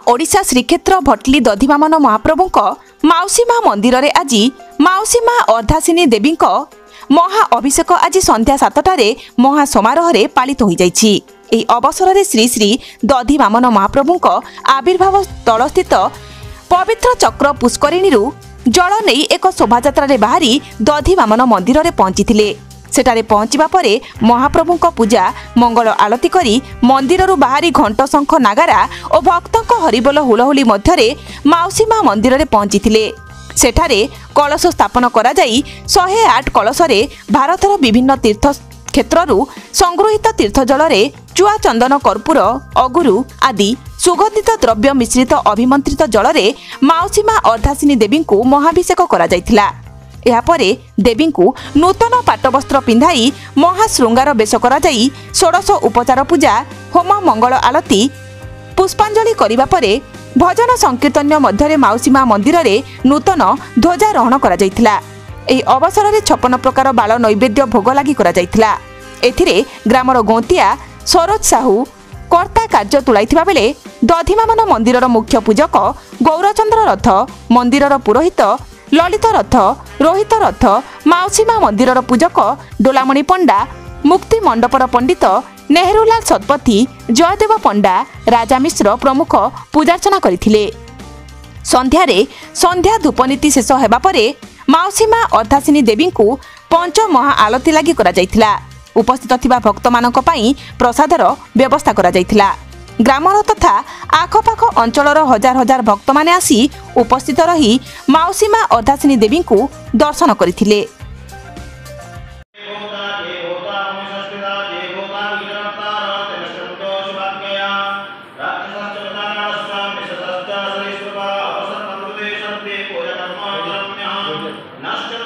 ओडिशा श्रीक्षेत्र भटली दधिवामन महाप्रभुक माउसीमा मंदिर रे आज माउसीमा अर्धासिनी देवी महा अभिषेक आज संध्या 7टारे महा समारोह पालित हो जाइछि। एही अवसर में श्री श्री दधिवामन महाप्रभुक आविर्भाव स्थल स्थित पवित्र चक्र पुष्करिणी जल नहीं एक शोभायात्रा रे बाहरी दधिवामन मंदिर रे पहुंची। सेठारे पहुंचवा परे महाप्रभुक पूजा मंगल आलती करी मंदिररू बाहरी घंट शंख नागारा और भक्तों हरिबोल हुलहुली मध्यरे माउसीमा मंदिर रे पहुंची। सेठारे कलश स्थापन करा जाई 108 कलशरे भारतर विभिन्न तीर्थ क्षेत्ररू संगृहित तीर्थ जल चुआ चंदन कर्पूर अगुरु आदि सुगंधित द्रव्य मिश्रित अभिमंत्रित जल माउसीमा अर्धासिनी देवी को महाभिषेक करा जायथिला। यापरे देवी को नूतन पाटवस्त्र पिंधाई महाशृंगार बेश करा जाई 16 उपचार पूजा होम मंगल आलती पुष्पांजलि करिबा परे भजन संकीर्तन मध्यरे माउसीमा मंदिर रे नूतन ध्वजारोहण करा जायथिला। एही अवसर में 56 प्रकार बाल नैवेद्य भोग लागि करा जायथिला। एथिरे ग्रामर गोंतिया सरोज साहू कर्ता कार्य तुलाइथिबा बेले दधिवामन मंदिरर मुख्य पूजक गौरचंद्र रथ मंदिरर पुरोहित ललित रथ रोहित रथ माउसीमा मंदिरर पूजक डोलामणि पंडा मुक्ति मंडपर पंडित नेहरूलाल सतपथी जयदेव पंडा राजा मिश्र प्रमुख पूजार्चना करथिले। संध्या धूपनीति शेष हेबा परे माउसीमा अर्धासिनी देवी को पंच महा आलती लागि करा जायथिला। उपस्थित थिबा भक्त मानक पई प्रसादर व्यवस्था करा जायथिला। ग्रामर तथा आखपाख अंचलर हजार हजार भक्त माने आसी उपस्थित रही माउसीमा अर्धासिनी देवी को दर्शन करथिले। नष्ट